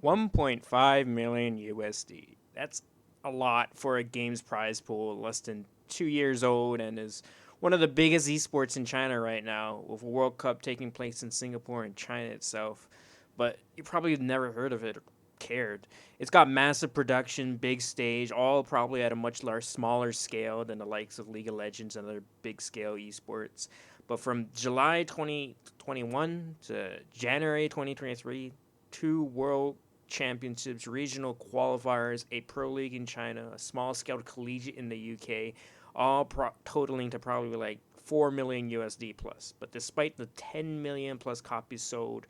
1.5 million USD. That's a lot for a game's prize pool less than 2 years old and is one of the biggest esports in China right now, with a World Cup taking place in Singapore and China itself. But you probably never heard of it or cared. It's got massive production, big stage, all probably at a much smaller scale than the likes of League of Legends and other big scale esports. But from July 2021 to January 2023, two World Championships, regional qualifiers, a pro league in China, a small scale collegiate in the UK, all totaling to probably like 4 million USD plus. But despite the 10 million plus copies sold,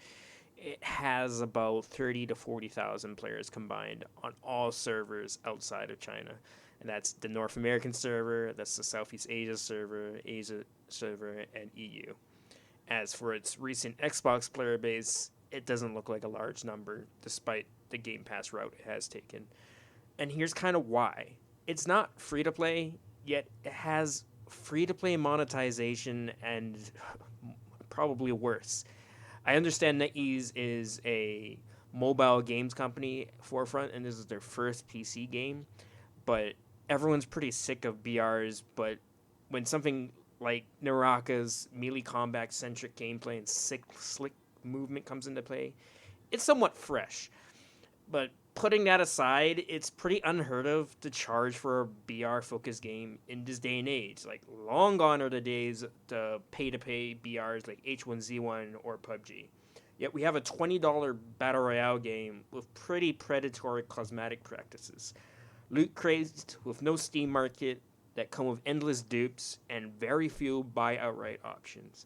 it has about 30 to 40,000 players combined on all servers outside of China. And that's the North American server, that's the Southeast Asia server, and EU. As for its recent Xbox player base, it doesn't look like a large number, despite the Game Pass route it has taken. And here's kind of why. It's not free to play, yet it has free to play monetization and probably worse. I understand NetEase is a mobile games company forefront, and this is their first PC game, but everyone's pretty sick of BRs. But when something like Naraka's melee combat centric gameplay and slick movement comes into play, it's somewhat fresh. But putting that aside, it's pretty unheard of to charge for a BR focused game in this day and age. Like, long gone are the days to pay BRs like H1Z1 or PUBG. Yet we have a $20 Battle Royale game with pretty predatory cosmetic practices. Loot crates with no Steam market that come with endless dupes and very few buy outright options.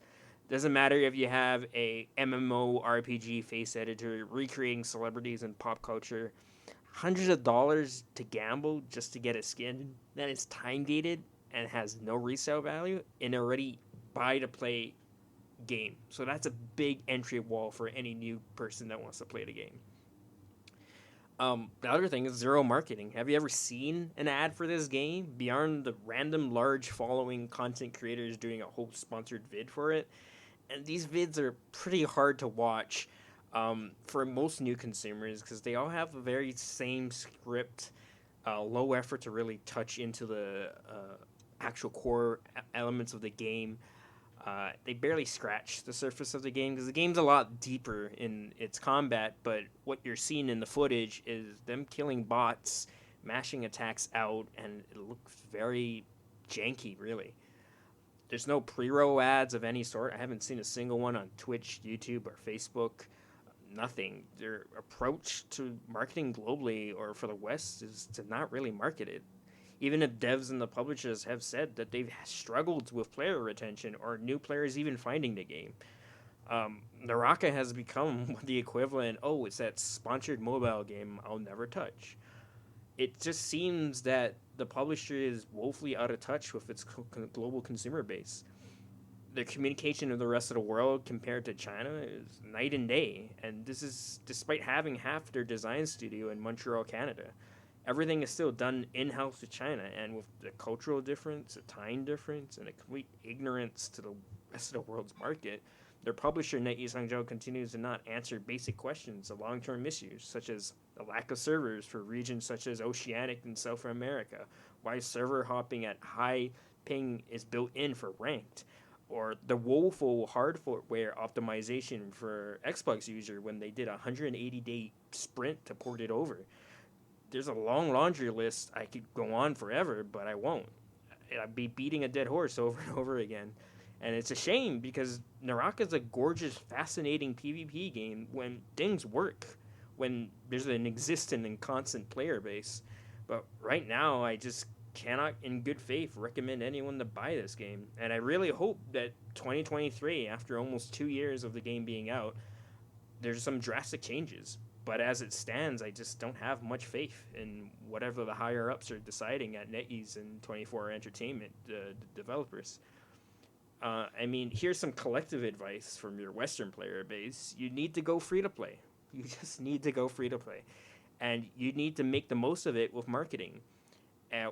Doesn't matter if you have a MMO RPG face editor recreating celebrities and pop culture. Hundreds of dollars to gamble just to get a skin that is time dated and has no resale value in a already buy to play game. So that's a big entry wall for any new person that wants to play the game. The other thing is zero marketing. Have you ever seen an ad for this game beyond the random large following content creators doing a whole sponsored vid for it? And these vids are pretty hard to watch for most new consumers because they all have the very same script, low effort to really touch into the actual core elements of the game. They barely scratch the surface of the game because the game's a lot deeper in its combat, but what you're seeing in the footage is them killing bots, mashing attacks out, and it looks very janky, really. There's no pre-roll ads of any sort. I haven't seen a single one on Twitch, YouTube, or Facebook. Nothing. Their approach to marketing globally or for the West is to not really market it. Even if devs and the publishers have said that they've struggled with player retention or new players even finding the game. Naraka has become the equivalent, oh, it's that sponsored mobile game I'll never touch. It just seems that the publisher is woefully out of touch with its global consumer base. Their communication of the rest of the world compared to China is night and day, and this is despite having half their design studio in Montreal, Canada. Everything is still done in-house with China, and with the cultural difference, the time difference, and a complete ignorance to the rest of the world's market, their publisher NetEase Hangzhou continues to not answer basic questions of long-term issues, such as the lack of servers for regions such as Oceanic and South America, why server hopping at high ping is built in for ranked, or the woeful hardware optimization for Xbox user when they did a 180-day sprint to port it over. There's a long laundry list. I could go on forever, but I won't. I'd be beating a dead horse over and over again. And it's a shame because Naraka is a gorgeous, fascinating PvP game when things work, when there's an existent and constant player base. But right now, I just cannot, in good faith, recommend anyone to buy this game. And I really hope that 2023, after almost 2 years of the game being out, there's some drastic changes. But as it stands, I just don't have much faith in whatever the higher ups are deciding at NetEase and 24 Entertainment, the developers. I mean, here's some collective advice from your Western player base. You need to go free to play. You just need to go free to play. And you need to make the most of it with marketing.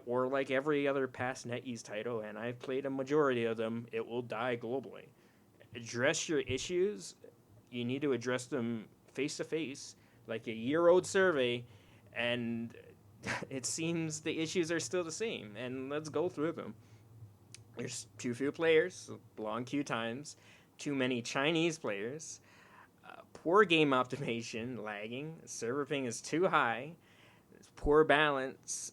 Or like every other past NetEase title, and I've played a majority of them, it will die globally. Address your issues. You need to address them face to face. like a year-old survey, and it seems the issues are still the same. And let's go through them. There's too few players, long queue times, too many Chinese players, poor game optimization, lagging, server ping is too high, poor balance,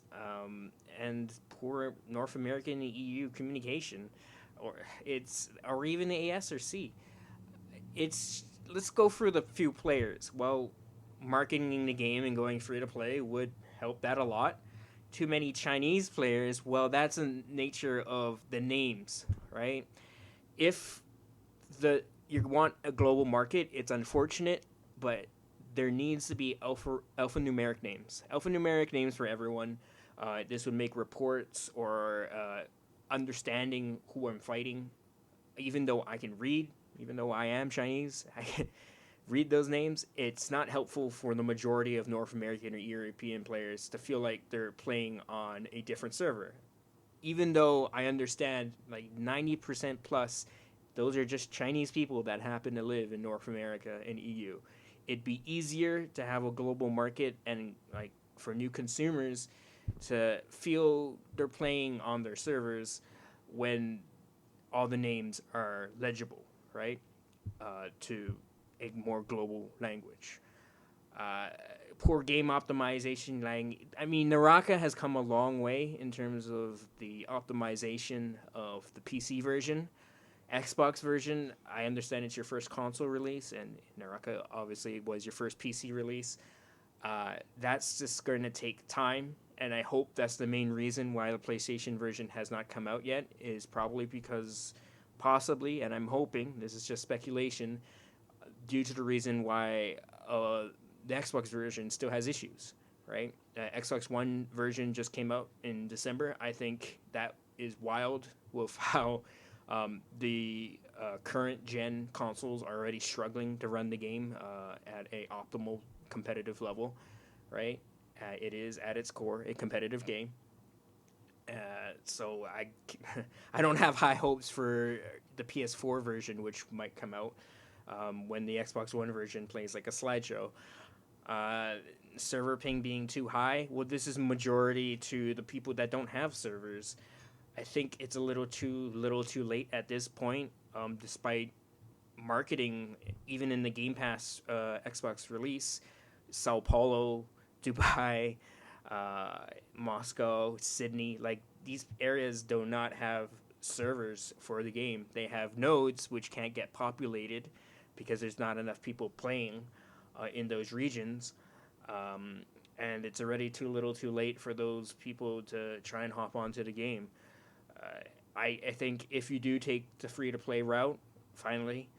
and poor North American and EU communication, or even AS or C. It's Let's go through the few players. Well, marketing the game and going free to play would help that a lot. Too many Chinese players, well, that's the nature of the names, right? If the you want a global market, it's unfortunate, but there needs to be alphanumeric names. Alphanumeric names for everyone. This would make reports or understanding who I'm fighting, even though I can read, even though I am Chinese, I can read those names. It's not helpful for the majority of North American or European players to feel like they're playing on a different server. Even though I understand like 90% plus, those are just Chinese people that happen to live in North America and EU. It'd be easier to have a global market and like for new consumers to feel they're playing on their servers when all the names are legible, right? To a more global language. Uh, Poor game optimization. I mean, Naraka has come a long way in terms of the optimization of the PC version. Xbox version, I understand it's your first console release, and Naraka obviously was your first PC release. That's just going to take time, and I hope that's the main reason why the PlayStation version has not come out yet, is probably because possibly, and I'm hoping, this is just speculation, due to the reason why the Xbox version still has issues, right? Xbox One version just came out in December. I think that is wild with how the current gen consoles are already struggling to run the game at a optimal competitive level, right? It is at its core a competitive game. So I don't have high hopes for the PS4 version, which might come out when the Xbox One version plays like a slideshow. Uh, Server ping being too high. Well, this is majority to the people that don't have servers. I think it's a little too late at this point. Despite marketing, even in the Game Pass Xbox release, Sao Paulo, Dubai, Moscow, Sydney, like these areas do not have servers for the game. They have nodes which can't get populated because there's not enough people playing in those regions. And it's already too late for those people to try and hop onto the game. I think if you do take the free to play route, finally,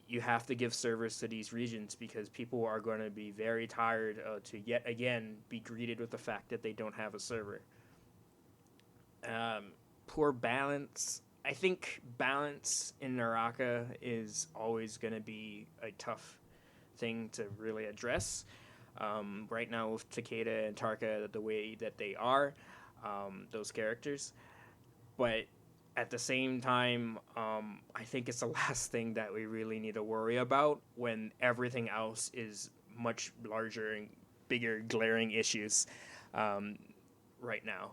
you have to give service to these regions because people are going to be very tired to yet again be greeted with the fact that they don't have a server. Poor balance. I think balance in Naraka is always going to be a tough thing to really address. Right now with Takeda and Tarka, the way that they are, those characters. But at the same time, I think it's the last thing that we really need to worry about when everything else is much larger and bigger, glaring issues right now.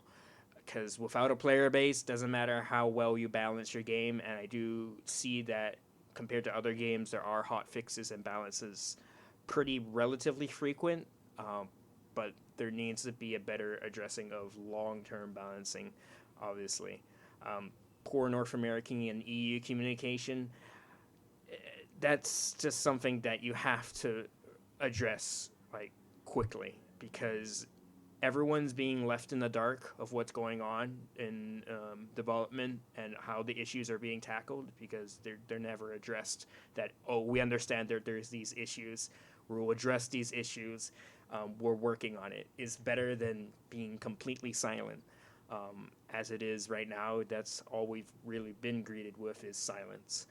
Because without a player base, doesn't matter how well you balance your game, and I do see that compared to other games, there are hot fixes and balances pretty relatively frequent, but there needs to be a better addressing of long-term balancing, obviously. Poor North American and EU communication, that's just something that you have to address like quickly because everyone's being left in the dark of what's going on in development and how the issues are being tackled because they're never addressed. That, oh, we understand that there's these issues, we'll address these issues, we're working on it, is better than being completely silent. As it is right now, that's all we've really been greeted with is silence.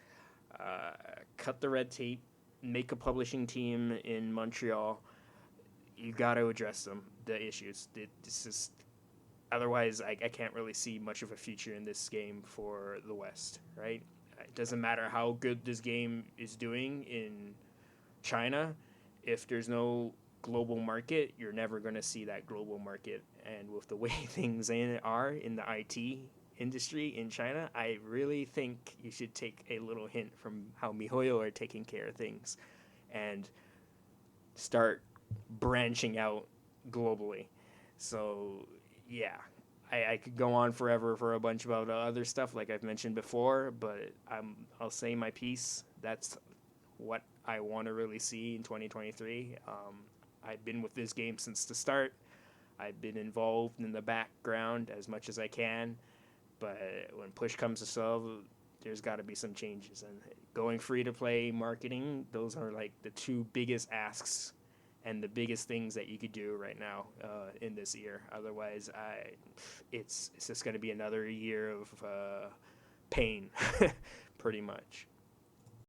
Cut the red tape, make a publishing team in Montreal. You got to address the issues. This is otherwise I can't really see much of a future in this game for the West, right? It doesn't matter how good this game is doing in China if there's no global market, you're never going to see that global market. And with the way things are in the IT industry in China, I really think you should take a little hint from how MiHoYo are taking care of things and start branching out globally. So, yeah, I could go on forever for a bunch about other stuff like I've mentioned before, but I'll say my piece. That's what I want to really see in 2023. I've been with this game since the start. I've been involved in the background as much as I can, but when push comes to shove, there's got to be some changes. And going free to play marketing, those are like the two biggest asks and the biggest things that you could do right now in this year. Otherwise, it's just going to be another year of pain, pretty much.